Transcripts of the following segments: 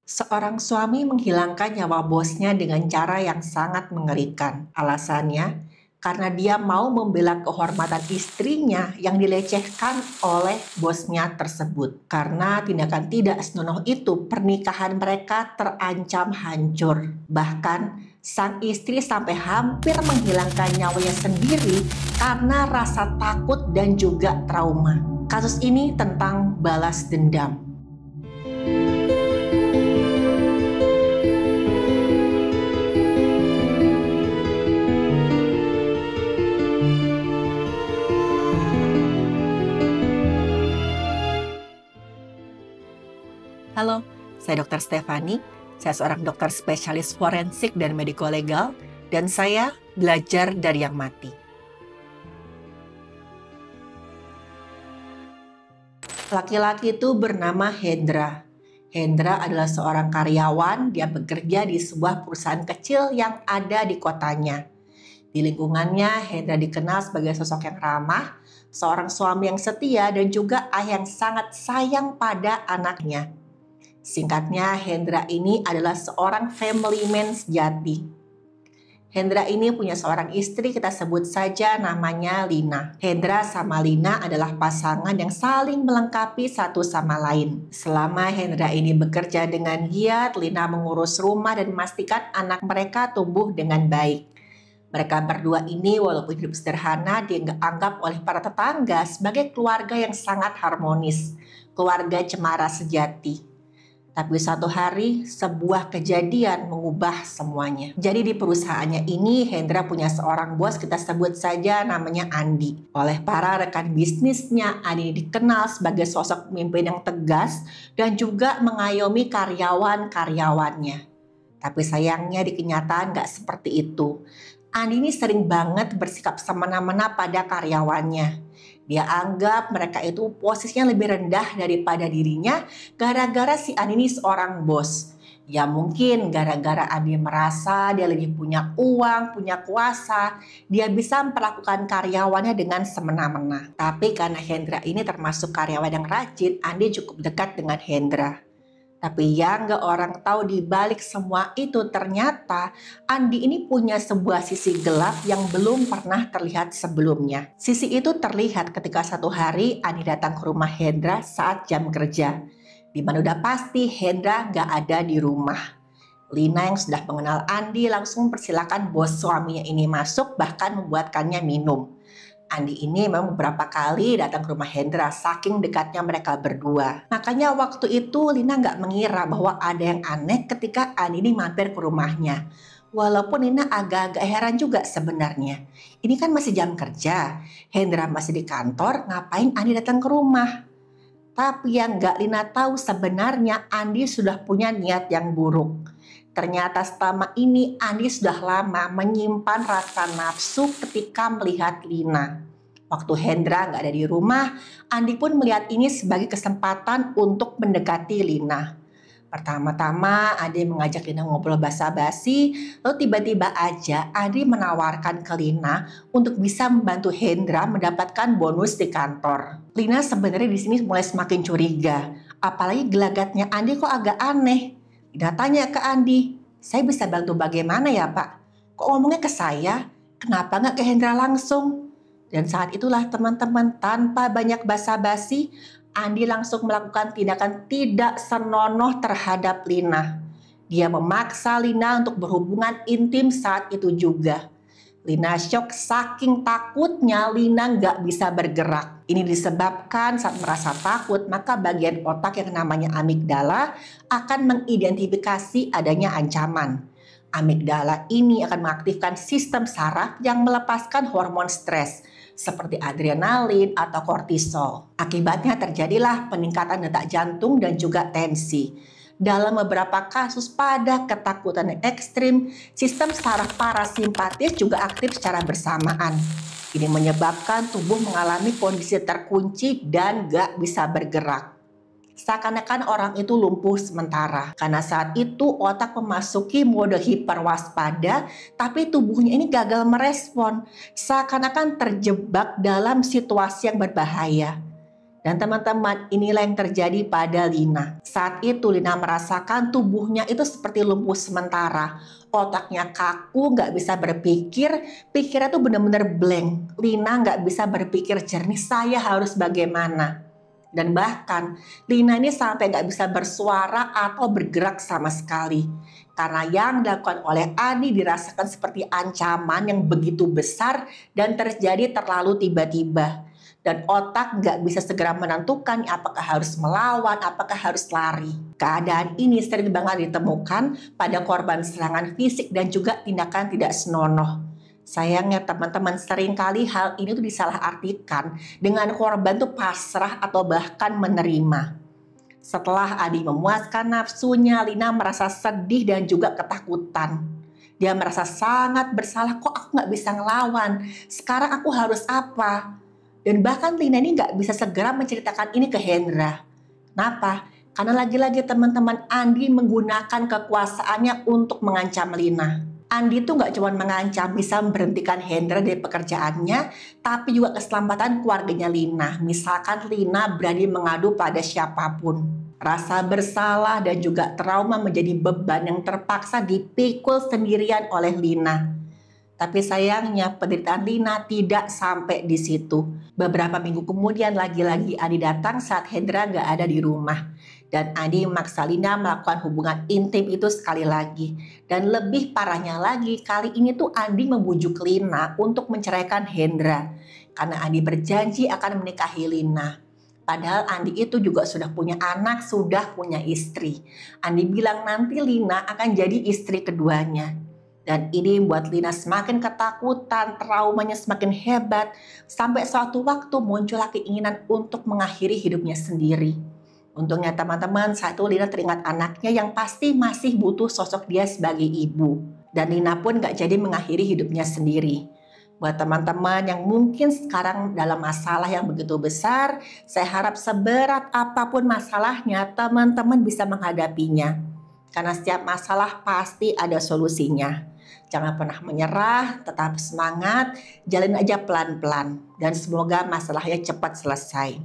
Seorang suami menghilangkan nyawa bosnya dengan cara yang sangat mengerikan. Alasannya, karena dia mau membela kehormatan istrinya yang dilecehkan oleh bosnya tersebut. Karena tindakan tidak senonoh itu, pernikahan mereka terancam hancur. Bahkan, sang istri sampai hampir menghilangkan nyawanya sendiri karena rasa takut dan juga trauma. Kasus ini tentang balas dendam. Halo, saya Dr. Stefani. Saya seorang dokter spesialis forensik dan mediko-legal, dan saya belajar dari yang mati. Laki-laki itu bernama Hendra. Hendra adalah seorang karyawan, dia bekerja di sebuah perusahaan kecil yang ada di kotanya. Di lingkungannya, Hendra dikenal sebagai sosok yang ramah, seorang suami yang setia, dan juga ayah yang sangat sayang pada anaknya. Singkatnya, Hendra ini adalah seorang family man sejati. Hendra ini punya seorang istri, kita sebut saja namanya Lina. Hendra sama Lina adalah pasangan yang saling melengkapi satu sama lain. Selama Hendra ini bekerja dengan giat, Lina mengurus rumah dan memastikan anak mereka tumbuh dengan baik. Mereka berdua ini walaupun hidup sederhana dianggap oleh para tetangga sebagai keluarga yang sangat harmonis, keluarga cemara sejati. Tapi suatu hari sebuah kejadian mengubah semuanya. Jadi di perusahaannya ini Hendra punya seorang bos, kita sebut saja namanya Andi. Oleh para rekan bisnisnya, Andi dikenal sebagai sosok pemimpin yang tegas dan juga mengayomi karyawan-karyawannya. Tapi sayangnya di kenyataan gak seperti itu. Andi ini sering banget bersikap semena-mena pada karyawannya. Dia anggap mereka itu posisinya lebih rendah daripada dirinya gara-gara si Andi ini seorang bos. Ya mungkin gara-gara Andi merasa dia lebih punya uang, punya kuasa, dia bisa memperlakukan karyawannya dengan semena-mena. Tapi karena Hendra ini termasuk karyawan yang rajin, Andi cukup dekat dengan Hendra. Tapi yang gak orang tahu di balik semua itu ternyata Andi ini punya sebuah sisi gelap yang belum pernah terlihat sebelumnya. Sisi itu terlihat ketika satu hari Andi datang ke rumah Hendra saat jam kerja. Di mana udah pasti Hendra gak ada di rumah. Lina yang sudah mengenal Andi langsung persilakan bos suaminya ini masuk, bahkan membuatkannya minum. Andi ini memang beberapa kali datang ke rumah Hendra, saking dekatnya mereka berdua. Makanya waktu itu Lina nggak mengira bahwa ada yang aneh ketika Andi ini mampir ke rumahnya. Walaupun Lina agak-agak heran juga sebenarnya. Ini kan masih jam kerja, Hendra masih di kantor, ngapain Andi datang ke rumah? Tapi yang nggak Lina tahu sebenarnya Andi sudah punya niat yang buruk. Ternyata selama ini Andi sudah lama menyimpan rasa nafsu ketika melihat Lina. Waktu Hendra nggak ada di rumah, Andi pun melihat ini sebagai kesempatan untuk mendekati Lina. Pertama-tama Andi mengajak Lina ngobrol basa-basi, lalu tiba-tiba aja Andi menawarkan ke Lina untuk bisa membantu Hendra mendapatkan bonus di kantor. Lina sebenarnya di sini mulai semakin curiga, apalagi gelagatnya Andi kok agak aneh. Lina tanya ke Andi, saya bisa bantu bagaimana ya Pak? Kok ngomongnya ke saya? Kenapa nggak ke Hendra langsung? Dan saat itulah teman-teman, tanpa banyak basa-basi, Andi langsung melakukan tindakan tidak senonoh terhadap Lina. Dia memaksa Lina untuk berhubungan intim saat itu juga. Lina syok saking takutnya Lina nggak bisa bergerak. Ini disebabkan saat merasa takut maka bagian otak yang namanya amigdala akan mengidentifikasi adanya ancaman. Amigdala ini akan mengaktifkan sistem saraf yang melepaskan hormon stres seperti adrenalin atau kortisol. Akibatnya terjadilah peningkatan detak jantung dan juga tensi. Dalam beberapa kasus pada ketakutan yang ekstrim, sistem saraf parasimpatis juga aktif secara bersamaan. Ini menyebabkan tubuh mengalami kondisi terkunci dan gak bisa bergerak. Seakan-akan orang itu lumpuh sementara. Karena saat itu otak memasuki mode hiperwaspada, tapi tubuhnya ini gagal merespon. Seakan-akan terjebak dalam situasi yang berbahaya. Dan teman-teman, inilah yang terjadi pada Lina. Saat itu Lina merasakan tubuhnya itu seperti lumpuh sementara. Otaknya kaku, nggak bisa berpikir, pikirannya tuh benar-benar blank. Lina nggak bisa berpikir jernih, saya harus bagaimana. Dan bahkan Lina ini sampai nggak bisa bersuara atau bergerak sama sekali. Karena yang dilakukan oleh Adi dirasakan seperti ancaman yang begitu besar dan terjadi terlalu tiba-tiba. Dan otak nggak bisa segera menentukan apakah harus melawan, apakah harus lari. Keadaan ini sering banget ditemukan pada korban serangan fisik dan juga tindakan tidak senonoh. Sayangnya teman-teman, seringkali hal ini tuh disalahartikan dengan korban tuh pasrah atau bahkan menerima. Setelah Adi memuaskan nafsunya, Lina merasa sedih dan juga ketakutan. Dia merasa sangat bersalah, kok aku nggak bisa ngelawan, sekarang aku harus apa? Dan bahkan Lina ini nggak bisa segera menceritakan ini ke Hendra. Kenapa? Karena lagi-lagi teman-teman, Andi menggunakan kekuasaannya untuk mengancam Lina. Andi itu nggak cuma mengancam bisa memberhentikan Hendra dari pekerjaannya, tapi juga keselamatan keluarganya Lina. Misalkan Lina berani mengadu pada siapapun. Rasa bersalah dan juga trauma menjadi beban yang terpaksa dipikul sendirian oleh Lina. Tapi sayangnya penderitaan Lina tidak sampai di situ. Beberapa minggu kemudian lagi-lagi Adi datang saat Hendra nggak ada di rumah. Dan Adi memaksa Lina melakukan hubungan intim itu sekali lagi. Dan lebih parahnya lagi, kali ini tuh Adi membujuk Lina untuk menceraikan Hendra. Karena Adi berjanji akan menikahi Lina. Padahal Andi itu juga sudah punya anak, sudah punya istri. Andi bilang nanti Lina akan jadi istri keduanya. Dan ini membuat Lina semakin ketakutan, traumanya semakin hebat, sampai suatu waktu muncullah keinginan untuk mengakhiri hidupnya sendiri. Untungnya teman-teman, saat itu Lina teringat anaknya yang pasti masih butuh sosok dia sebagai ibu. Dan Lina pun gak jadi mengakhiri hidupnya sendiri. Buat teman-teman yang mungkin sekarang dalam masalah yang begitu besar, saya harap seberat apapun masalahnya, teman-teman bisa menghadapinya. Karena setiap masalah pasti ada solusinya. Jangan pernah menyerah, tetap semangat, jalin aja pelan-pelan. Dan semoga masalahnya cepat selesai.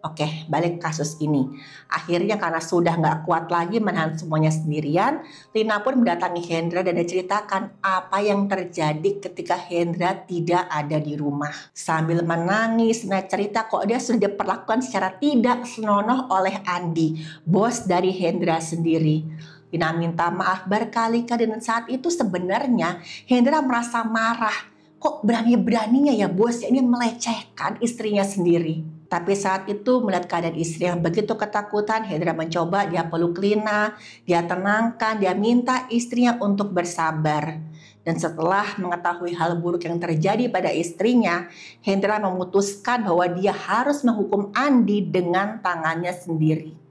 Oke, balik kasus ini. Akhirnya karena sudah nggak kuat lagi menahan semuanya sendirian, Lina pun mendatangi Hendra dan diceritakan apa yang terjadi ketika Hendra tidak ada di rumah. Sambil menangis, Lina cerita kok dia sudah diperlakukan secara tidak senonoh oleh Andi, bos dari Hendra sendiri. Lina minta maaf berkali-kali dan saat itu sebenarnya Hendra merasa marah. Kok berani-beraninya ya bos ini melecehkan istrinya sendiri. Tapi saat itu melihat keadaan istri yang begitu ketakutan, Hendra mencoba dia peluk Lina, dia tenangkan, dia minta istrinya untuk bersabar. Dan setelah mengetahui hal buruk yang terjadi pada istrinya, Hendra memutuskan bahwa dia harus menghukum Andi dengan tangannya sendiri.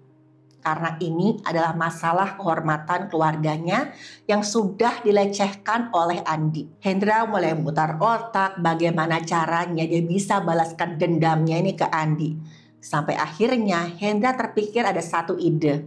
Karena ini adalah masalah kehormatan keluarganya yang sudah dilecehkan oleh Andi. Hendra mulai memutar otak bagaimana caranya dia bisa balaskan dendamnya ini ke Andi. Sampai akhirnya Hendra terpikir ada satu ide.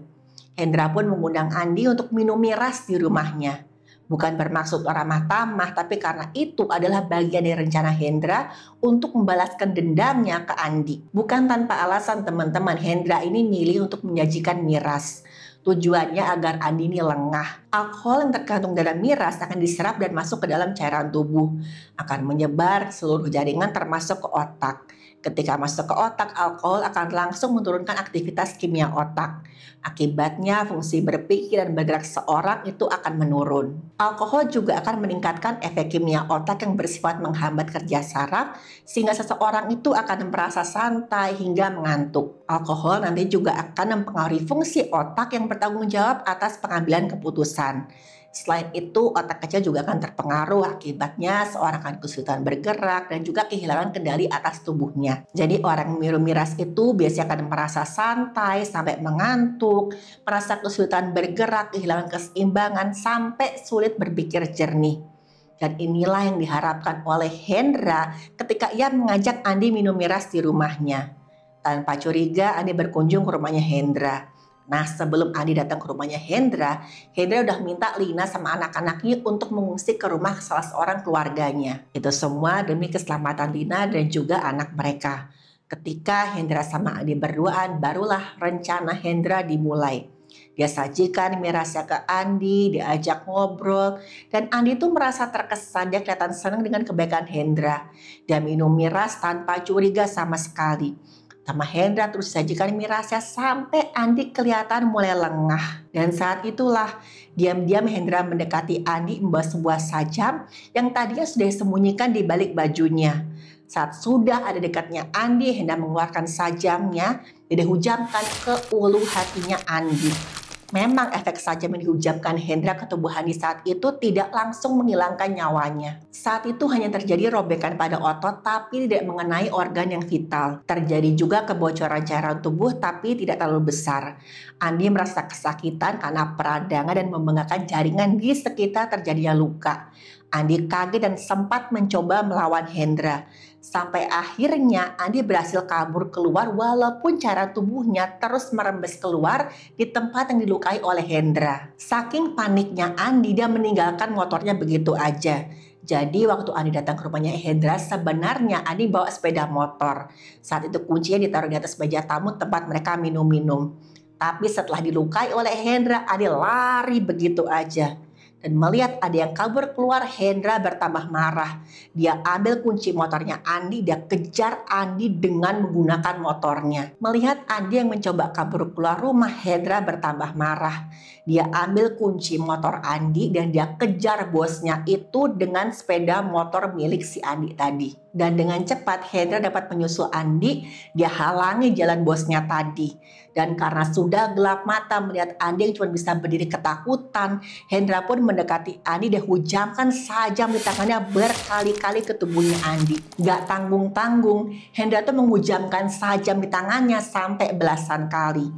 Hendra pun mengundang Andi untuk minum miras di rumahnya. Bukan bermaksud ramah tamah, tapi karena itu adalah bagian dari rencana Hendra untuk membalaskan dendamnya ke Andi. Bukan tanpa alasan teman-teman, Hendra ini milih untuk menyajikan miras. Tujuannya agar Andi ini lengah. Alkohol yang terkandung dalam miras akan diserap dan masuk ke dalam cairan tubuh. Akan menyebar seluruh jaringan termasuk ke otak. Ketika masuk ke otak, alkohol akan langsung menurunkan aktivitas kimia otak. Akibatnya fungsi berpikir dan bergerak seorang itu akan menurun. Alkohol juga akan meningkatkan efek kimia otak yang bersifat menghambat kerja saraf sehingga seseorang itu akan merasa santai hingga mengantuk. Alkohol nanti juga akan mempengaruhi fungsi otak yang bertanggung jawab atas pengambilan keputusan. Selain itu, otak kecil juga akan terpengaruh, akibatnya seorang akan kesulitan bergerak dan juga kehilangan kendali atas tubuhnya. Jadi orang minum miras itu biasanya akan merasa santai sampai mengantuk, merasa kesulitan bergerak, kehilangan keseimbangan sampai sulit berpikir jernih. Dan inilah yang diharapkan oleh Hendra ketika ia mengajak Andi minum miras di rumahnya. Tanpa curiga, Andi berkunjung ke rumahnya Hendra. Nah, sebelum Andi datang ke rumahnya Hendra udah minta Lina sama anak-anaknya untuk mengungsi ke rumah salah seorang keluarganya. Itu semua demi keselamatan Lina dan juga anak mereka. Ketika Hendra sama Andi berduaan, barulah rencana Hendra dimulai. Dia sajikan mie rahasia ke Andi, diajak ngobrol, dan Andi tuh merasa terkesan, dia kelihatan senang dengan kebaikan Hendra. Dia minum miras tanpa curiga sama sekali. Sama Hendra terus sajikan mie rahasia sampai Andi kelihatan mulai lengah. Dan saat itulah diam-diam Hendra mendekati Andi membawa sebuah sajam yang tadinya sudah disembunyikan di balik bajunya. Saat sudah ada dekatnya Andi, Hendra mengeluarkan sajamnya dan dihujamkan ke ulu hatinya Andi. Memang efek sajam yang dihujamkan Hendra ke tubuh Andi saat itu tidak langsung menghilangkan nyawanya. Saat itu hanya terjadi robekan pada otot tapi tidak mengenai organ yang vital. Terjadi juga kebocoran cairan tubuh tapi tidak terlalu besar. Andi merasa kesakitan karena peradangan dan membengkakkan jaringan di sekitar terjadinya luka. Andi kaget dan sempat mencoba melawan Hendra. Sampai akhirnya Andi berhasil kabur keluar walaupun cairan tubuhnya terus merembes keluar di tempat yang dilukai oleh Hendra. Saking paniknya Andi, dia meninggalkan motornya begitu aja. Jadi waktu Andi datang ke rumahnya Hendra, sebenarnya Andi bawa sepeda motor. Saat itu kuncinya ditaruh di atas meja tamu tempat mereka minum-minum. Tapi setelah dilukai oleh Hendra, Andi lari begitu aja. Dan melihat ada yang kabur keluar, Hendra bertambah marah. Dia ambil kunci motornya Andi, dia kejar Andi dengan menggunakan motornya. Melihat Andi yang mencoba kabur keluar rumah, Hendra bertambah marah. Dia ambil kunci motor Andi dan dia kejar bosnya itu dengan sepeda motor milik si Andi tadi. Dan dengan cepat Hendra dapat menyusul Andi, dia halangi jalan bosnya tadi. Dan karena sudah gelap mata melihat Andi yang cuma bisa berdiri ketakutan, Hendra pun mendekati Andi dan hujamkan sajam di tangannya berkali-kali ke tubuhnya Andi. Gak tanggung-tanggung, Hendra tuh menghujamkan sajam di tangannya sampai belasan kali.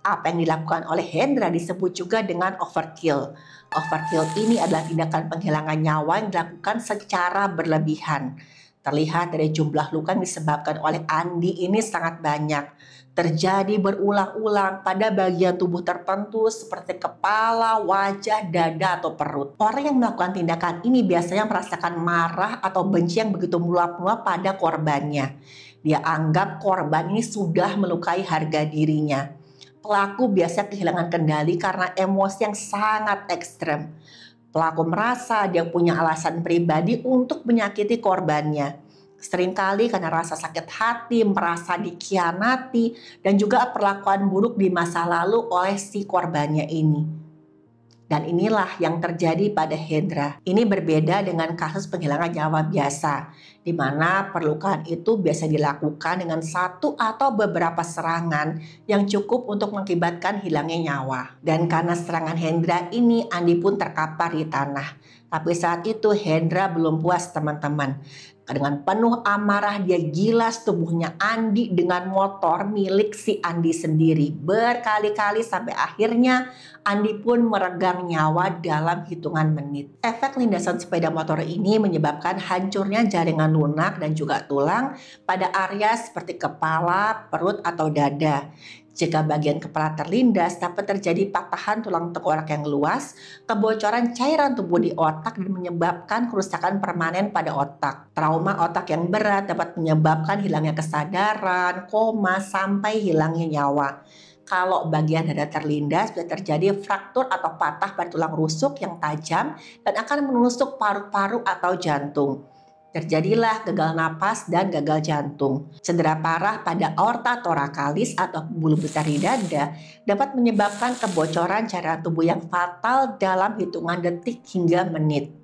Apa yang dilakukan oleh Hendra disebut juga dengan overkill. Overkill ini adalah tindakan penghilangan nyawa yang dilakukan secara berlebihan. Terlihat dari jumlah luka yang disebabkan oleh Andi ini sangat banyak. Terjadi berulang-ulang pada bagian tubuh tertentu seperti kepala, wajah, dada, atau perut. Orang yang melakukan tindakan ini biasanya merasakan marah atau benci yang begitu meluap-meluap pada korbannya. Dia anggap korban ini sudah melukai harga dirinya. Pelaku biasa kehilangan kendali karena emosi yang sangat ekstrem. Pelaku merasa dia punya alasan pribadi untuk menyakiti korbannya. Seringkali karena rasa sakit hati, merasa dikhianati, dan juga perlakuan buruk di masa lalu oleh si korbannya ini. Dan inilah yang terjadi pada Hendra. Ini berbeda dengan kasus penghilangan nyawa biasa, di mana perlukaan itu biasa dilakukan dengan satu atau beberapa serangan yang cukup untuk mengakibatkan hilangnya nyawa. Dan karena serangan Hendra ini, Andi pun terkapar di tanah. Tapi saat itu Hendra belum puas teman-teman. Dengan penuh amarah dia gilas tubuhnya Andi dengan motor milik si Andi sendiri. Berkali-kali sampai akhirnya Andi pun meregang nyawa dalam hitungan menit. Efek lindasan sepeda motor ini menyebabkan hancurnya jaringan lunak dan juga tulang pada area seperti kepala, perut, atau dada. Jika bagian kepala terlindas, dapat terjadi patahan tulang tengkorak yang luas, kebocoran cairan tubuh di otak dan menyebabkan kerusakan permanen pada otak. Trauma otak yang berat dapat menyebabkan hilangnya kesadaran, koma, sampai hilangnya nyawa. Kalau bagian dada terlindas, bisa terjadi fraktur atau patah pada tulang rusuk yang tajam dan akan menusuk paru-paru atau jantung. Terjadilah gagal napas dan gagal jantung. Cedera parah pada aorta torakalis atau pembuluh besar di dada dapat menyebabkan kebocoran cairan tubuh yang fatal dalam hitungan detik hingga menit.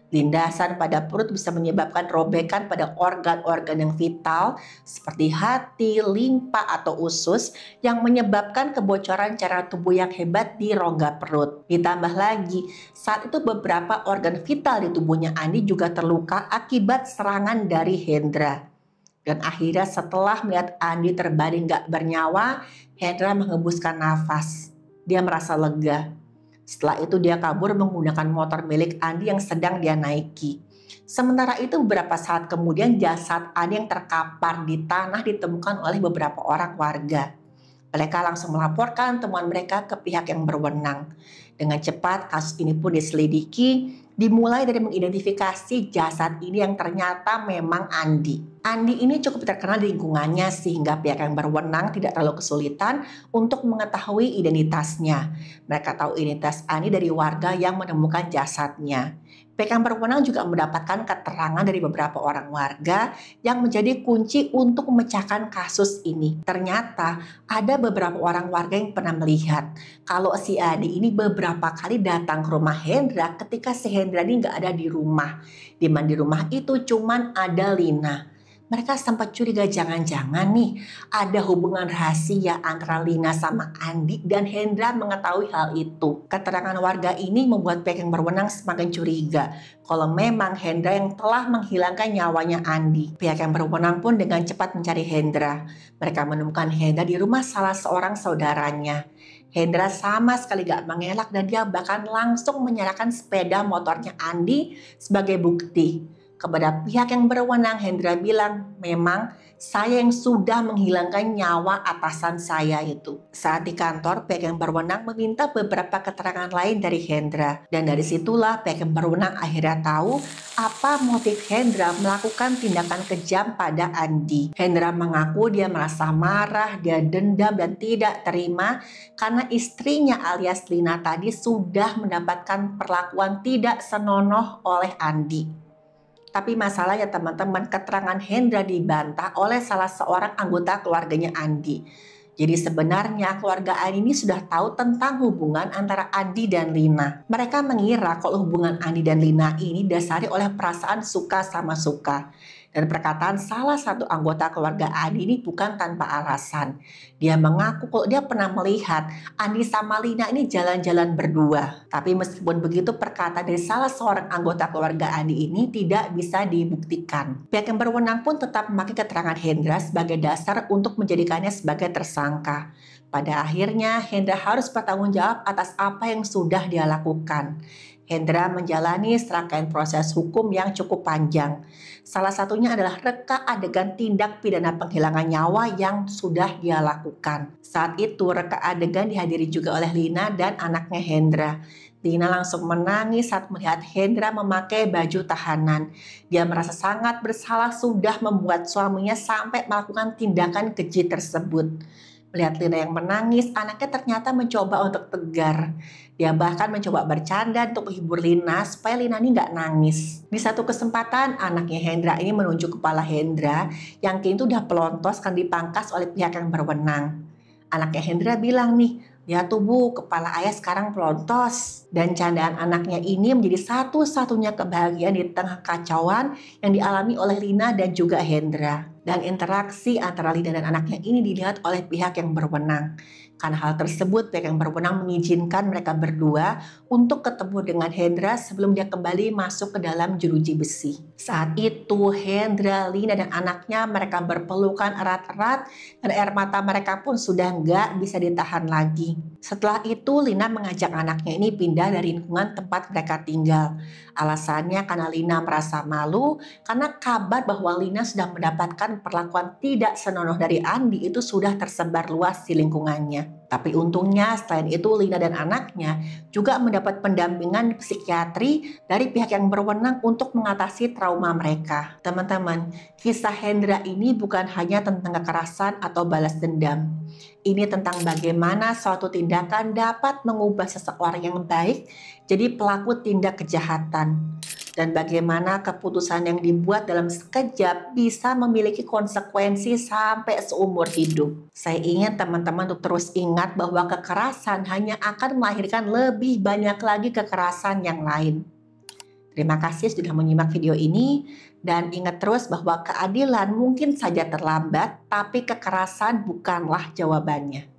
Lindasan pada perut bisa menyebabkan robekan pada organ-organ yang vital seperti hati, limpa, atau usus yang menyebabkan kebocoran cairan tubuh yang hebat di rongga perut. Ditambah lagi, saat itu beberapa organ vital di tubuhnya Andi juga terluka akibat serangan dari Hendra. Dan akhirnya setelah melihat Andi terbaring gak bernyawa, Hendra menghembuskan nafas. Dia merasa lega. Setelah itu dia kabur menggunakan motor milik Andi yang sedang dia naiki. Sementara itu beberapa saat kemudian jasad Andi yang terkapar di tanah ditemukan oleh beberapa orang warga. Mereka langsung melaporkan temuan mereka ke pihak yang berwenang. Dengan cepat kasus ini pun diselidiki, dimulai dari mengidentifikasi jasad ini yang ternyata memang Andi. Andi ini cukup terkenal di lingkungannya sehingga pihak yang berwenang tidak terlalu kesulitan untuk mengetahui identitasnya. Mereka tahu identitas Andi dari warga yang menemukan jasadnya. Pihak yang berwenang juga mendapatkan keterangan dari beberapa orang warga yang menjadi kunci untuk memecahkan kasus ini. Ternyata ada beberapa orang warga yang pernah melihat kalau si Andi ini beberapa kali datang ke rumah Hendra ketika si Hendra ini nggak ada di rumah. Di rumah itu cuman ada Lina. Mereka sempat curiga jangan-jangan nih ada hubungan rahasia antara Lina sama Andi dan Hendra mengetahui hal itu. Keterangan warga ini membuat pihak yang berwenang semakin curiga kalau memang Hendra yang telah menghilangkan nyawanya Andi. Pihak yang berwenang pun dengan cepat mencari Hendra. Mereka menemukan Hendra di rumah salah seorang saudaranya. Hendra sama sekali gak mengelak dan dia bahkan langsung menyerahkan sepeda motornya Andi sebagai bukti. Kepada pihak yang berwenang, Hendra bilang, memang saya yang sudah menghilangkan nyawa atasan saya itu. Saat di kantor, pihak yang berwenang meminta beberapa keterangan lain dari Hendra. Dan dari situlah pihak yang berwenang akhirnya tahu apa motif Hendra melakukan tindakan kejam pada Andi. Hendra mengaku dia merasa marah, dia dendam dan tidak terima karena istrinya alias Lina tadi sudah mendapatkan perlakuan tidak senonoh oleh Andi. Tapi masalahnya teman-teman, keterangan Hendra dibantah oleh salah seorang anggota keluarganya Andi. Jadi sebenarnya keluarga Andi ini sudah tahu tentang hubungan antara Andi dan Lina. Mereka mengira kalau hubungan Andi dan Lina ini dasari oleh perasaan suka sama suka. Dan perkataan salah satu anggota keluarga Andi ini bukan tanpa alasan. Dia mengaku kalau dia pernah melihat Andi sama Lina ini jalan-jalan berdua. Tapi meskipun begitu, perkataan dari salah seorang anggota keluarga Andi ini tidak bisa dibuktikan. Pihak yang berwenang pun tetap memakai keterangan Hendra sebagai dasar untuk menjadikannya sebagai tersangka. Pada akhirnya Hendra harus bertanggung jawab atas apa yang sudah dia lakukan. Hendra menjalani serangkaian proses hukum yang cukup panjang. Salah satunya adalah reka adegan tindak pidana penghilangan nyawa yang sudah dia lakukan. Saat itu reka adegan dihadiri juga oleh Lina dan anaknya Hendra. Lina langsung menangis saat melihat Hendra memakai baju tahanan. Dia merasa sangat bersalah sudah membuat suaminya sampai melakukan tindakan keji tersebut. Melihat Lina yang menangis, anaknya ternyata mencoba untuk tegar. Dia bahkan mencoba bercanda untuk menghibur Lina supaya Lina ini nggak nangis. Di satu kesempatan, anaknya Hendra ini menunjuk kepala Hendra yang kini udah pelontos kan dipangkas oleh pihak yang berwenang. Anaknya Hendra bilang nih, ya tuh Bu, kepala ayah sekarang pelontos. Dan candaan anaknya ini menjadi satu-satunya kebahagiaan di tengah kacauan yang dialami oleh Lina dan juga Hendra. Dan interaksi antara Lina dan anaknya ini dilihat oleh pihak yang berwenang. Karena hal tersebut, pihak yang berwenang mengizinkan mereka berdua untuk ketemu dengan Hendra sebelum dia kembali masuk ke dalam jeruji besi. Saat itu, Hendra, Lina, dan anaknya mereka berpelukan erat-erat dan air mata mereka pun sudah nggak bisa ditahan lagi. Setelah itu, Lina mengajak anaknya ini pindah dari lingkungan tempat mereka tinggal. Alasannya karena Lina merasa malu karena kabar bahwa Lina sudah mendapatkan perlakuan tidak senonoh dari Andi itu sudah tersebar luas di lingkungannya. Tapi untungnya selain itu Lina dan anaknya juga mendapat pendampingan psikiatri dari pihak yang berwenang untuk mengatasi trauma mereka. Teman-teman, kisah Hendra ini bukan hanya tentang kekerasan atau balas dendam. Ini tentang bagaimana suatu tindakan dapat mengubah seseorang yang baik jadi pelaku tindak kejahatan. Dan bagaimana keputusan yang dibuat dalam sekejap bisa memiliki konsekuensi sampai seumur hidup. Saya ingin teman-teman untuk terus ingat bahwa kekerasan hanya akan melahirkan lebih banyak lagi kekerasan yang lain. Terima kasih sudah menyimak video ini dan ingat terus bahwa keadilan mungkin saja terlambat, tapi kekerasan bukanlah jawabannya.